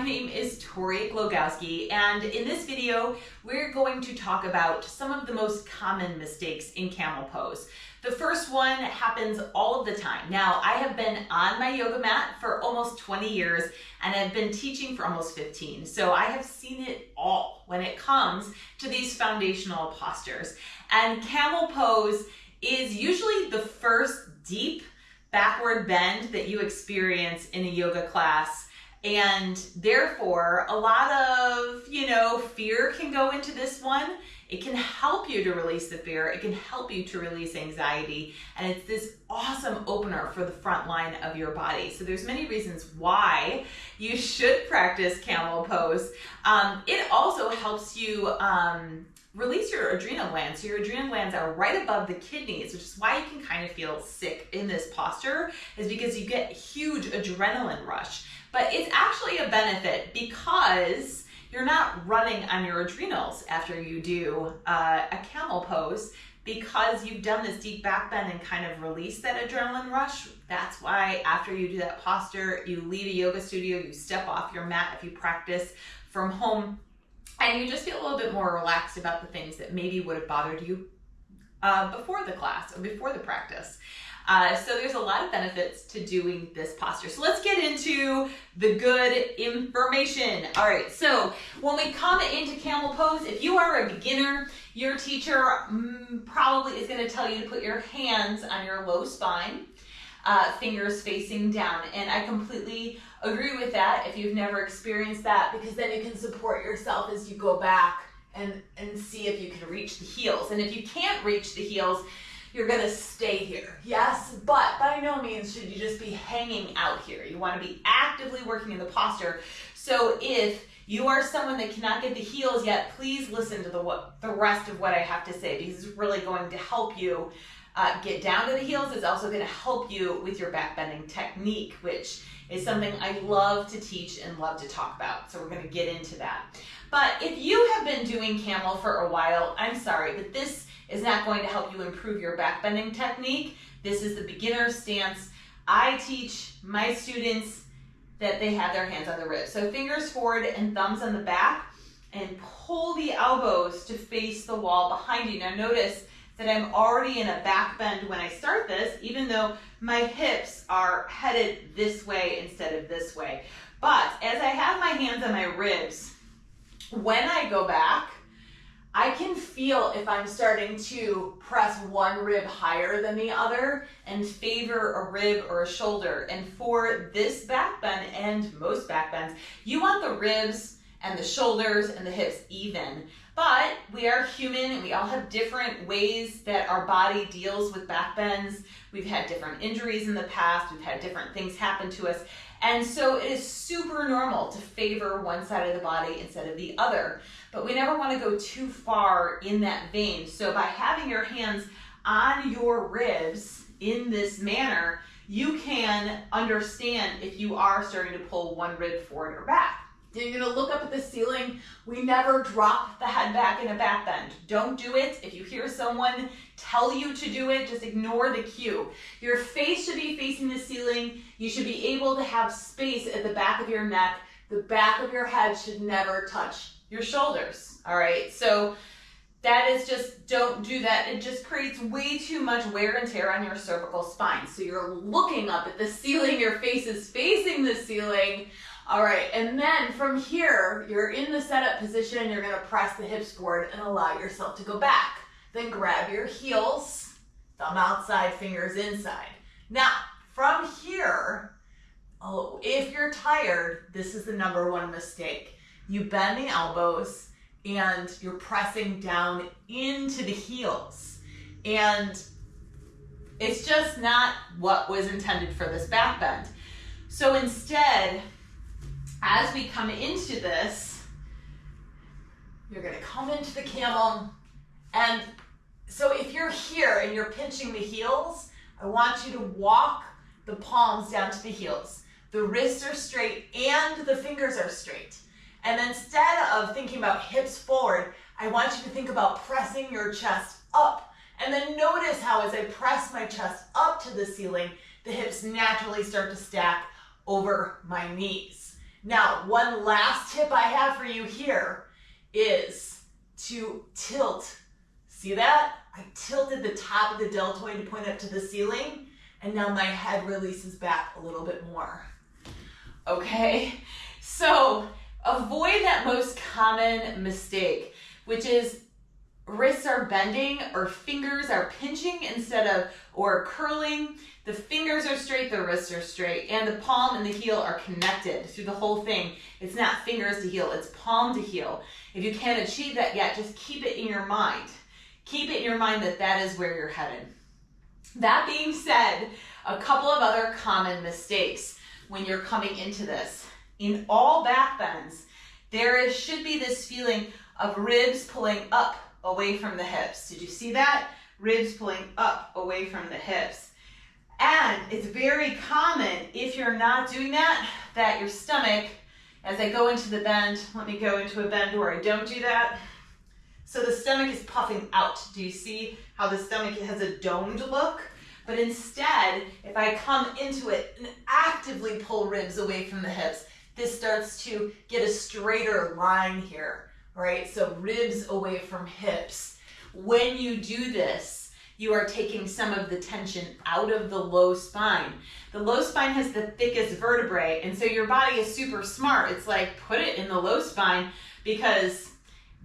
my name is Tori Glogowski, and in this video, we're going to talk about some of the most common mistakes in camel pose. The first one happens all of the time. Now, I have been on my yoga mat for almost 20 years, and I've been teaching for almost 15. So I have seen it all when it comes to these foundational postures. And camel pose is usually the first deep backward bend that you experience in a yoga class. And therefore, a lot of, fear can go into this one. It can help you to release the fear. It can help you to release anxiety. And it's this awesome opener for the front line of your body. So there's many reasons why you should practice camel pose. It also helps you release your adrenal glands. So your adrenal glands are right above the kidneys, which is why you can kind of feel sick in this posture, is because you get huge adrenaline rush. But it's actually a benefit because you're not running on your adrenals after you do a camel pose, because you've done this deep back bend and kind of released that adrenaline rush. That's why after you do that posture, you leave a yoga studio, you step off your mat if you practice from home, and you just feel a little bit more relaxed about the things that maybe would have bothered you before the class or before the practice. So there's a lot of benefits to doing this posture. So let's get into the good information. All right, so when we come into camel pose, if you are a beginner, your teacher probably is going to tell you to put your hands on your low spine, fingers facing down. And I completely agree with that if you've never experienced that, because then you can support yourself as you go back and see if you can reach the heels. And if you can't reach the heels, you're gonna stay here, yes? But by no means should you just be hanging out here. You wanna be actively working in the posture. So if you are someone that cannot get the heels yet, please listen to the rest of what I have to say, because it's really going to help you get down to the heels. It's also gonna help you with your back bending technique, which is something I love to teach and love to talk about. So we're gonna get into that. But if you have been doing camel for a while, I'm sorry, but this is not going to help you improve your back bending technique. This is the beginner stance. I teach my students that they have their hands on the ribs. So fingers forward and thumbs on the back, and pull the elbows to face the wall behind you. Now notice that I'm already in a back bend when I start this, even though my hips are headed this way instead of this way. But as I have my hands on my ribs, when I go back, I can feel if I'm starting to press one rib higher than the other and favor a rib or a shoulder. And for this back bend and most back bends, you want the ribs and the shoulders and the hips even. But we are human and we all have different ways that our body deals with back bends. We've had different injuries in the past. We've had different things happen to us. And so it is super normal to favor one side of the body instead of the other. But we never want to go too far in that vein. So by having your hands on your ribs in this manner, you can understand if you are starting to pull one rib forward or back. You're going to look up at the ceiling. We never drop the head back in a back bend. Don't do it. If you hear someone tell you to do it, just ignore the cue. Your face should be facing the ceiling. You should be able to have space at the back of your neck. The back of your head should never touch your shoulders. All right, so that is just, don't do that. It just creates way too much wear and tear on your cervical spine. So you're looking up at the ceiling, your face is facing the ceiling. All right, and then from here, you're in the setup position, you're gonna press the hips forward and allow yourself to go back. Then grab your heels, thumb outside, fingers inside. Now, from here, if you're tired, this is the number one mistake. You bend the elbows and you're pressing down into the heels. And it's just not what was intended for this back bend. So instead, as we come into this, you're gonna come into the camel. And so if you're here and you're pinching the heels, I want you to walk the palms down to the heels. The wrists are straight and the fingers are straight. And instead of thinking about hips forward, I want you to think about pressing your chest up. And then notice how as I press my chest up to the ceiling, the hips naturally start to stack over my knees. Now, one last tip I have for you here is to tilt. See that? I tilted the top of the deltoid to point up to the ceiling, and now my head releases back a little bit more. Okay, so avoid that most common mistake, which is wrists are bending or fingers are pinching or curling. The fingers are straight, the wrists are straight, and the palm and the heel are connected through the whole thing. It's not fingers to heel, it's palm to heel. If you can't achieve that yet, just keep it in your mind. Keep it in your mind that that is where you're headed. That being said, a couple of other common mistakes when you're coming into this. In all back bends, should be this feeling of ribs pulling up away from the hips. Did you see that? Ribs pulling up away from the hips. And it's very common, if you're not doing that, that your stomach, as I go into the bend, let me go into a bend where I don't do that. So the stomach is puffing out. Do you see how the stomach has a domed look? But instead, if I come into it and actively pull ribs away from the hips, this starts to get a straighter line here, right? So ribs away from hips. When you do this, you are taking some of the tension out of the low spine. The low spine has the thickest vertebrae, and so your body is super smart. It's like, put it in the low spine because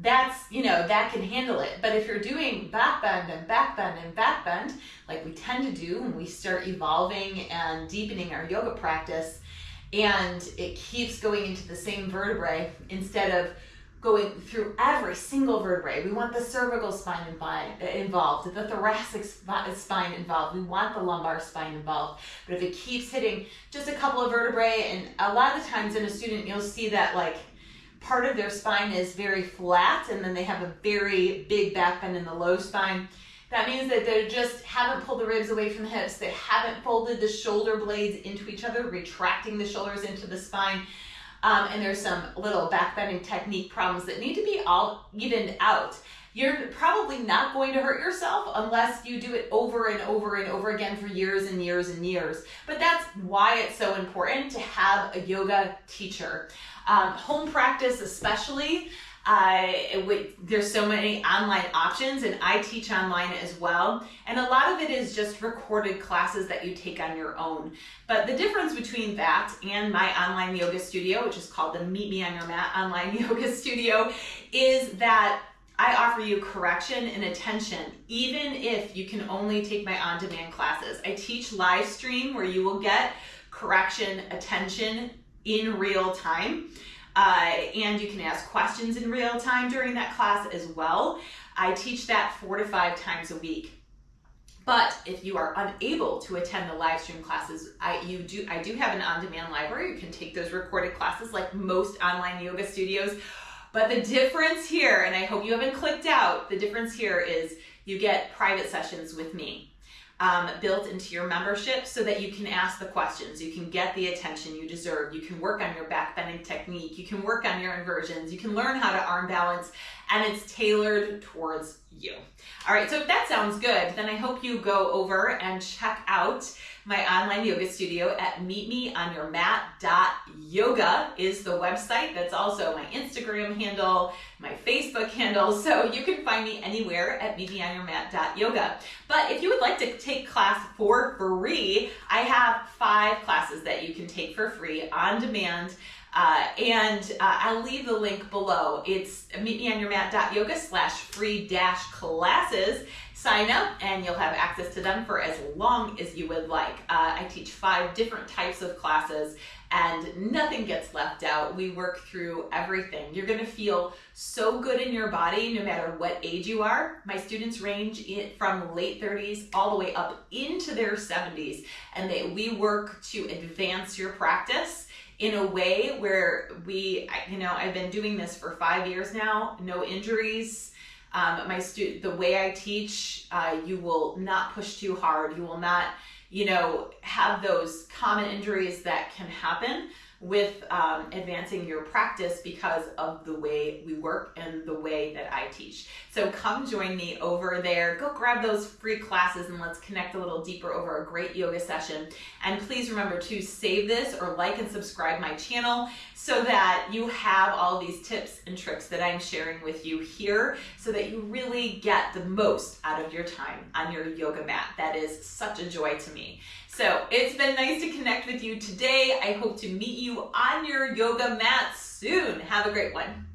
that can handle it. But if you're doing back bend and back bend and back bend, like we tend to do when we start evolving and deepening our yoga practice, and it keeps going into the same vertebrae instead of going through every single vertebrae. We want the cervical spine involved, the thoracic spine involved. We want the lumbar spine involved. But if it keeps hitting just a couple of vertebrae, and a lot of times in a student, you'll see that like part of their spine is very flat, and then they have a very big back bend in the low spine. That means that they just haven't pulled the ribs away from the hips. They haven't folded the shoulder blades into each other, retracting the shoulders into the spine. And there's some little back bending technique problems that need to be all evened out. You're probably not going to hurt yourself unless you do it over and over and over again for years and years and years. But that's why it's so important to have a yoga teacher. Home practice especially, there's so many online options, and I teach online as well. And a lot of it is just recorded classes that you take on your own. But the difference between that and my online yoga studio, which is called the Meet Me on Your Mat online yoga studio, is that I offer you correction and attention, even if you can only take my on-demand classes. I teach live stream where you will get correction, attention in real time. And you can ask questions in real time during that class as well. I teach that 4 to 5 times a week. But if you are unable to attend the live stream classes, I do have an on-demand library. You can take those recorded classes like most online yoga studios. But the difference here, and I hope you haven't clicked out, the difference here is you get private sessions with me. Built into your membership so that you can ask the questions, you can get the attention you deserve, you can work on your back bending technique, you can work on your inversions, you can learn how to arm balance, and it's tailored towards you. All right, so if that sounds good, then I hope you go over and check out my online yoga studio at meetmeonyourmat.yoga is the website. That's also my Instagram handle, my Facebook handle, so you can find me anywhere at meetmeonyourmat.yoga. But if you would like to take class for free, I have 5 classes that you can take for free on demand. I'll leave the link below. It's meetmeonyourmat.yoga/free-classes. Sign up and you'll have access to them for as long as you would like. I teach 5 different types of classes and nothing gets left out. We work through everything. You're gonna feel so good in your body no matter what age you are. My students range from late 30s all the way up into their 70s, and we work to advance your practice in a way where I've been doing this for 5 years now, no injuries. The way I teach, you will not push too hard. You will not, have those common injuries that can happen with advancing your practice because of the way we work and the way that I teach. So come join me over there. Go grab those free classes and let's connect a little deeper over a great yoga session. And please remember to save this or like and subscribe my channel so that you have all these tips and tricks that I'm sharing with you here so that you really get the most out of your time on your yoga mat. That is such a joy to me. So it's been nice to connect with you today. I hope to meet you on your yoga mat soon. Have a great one.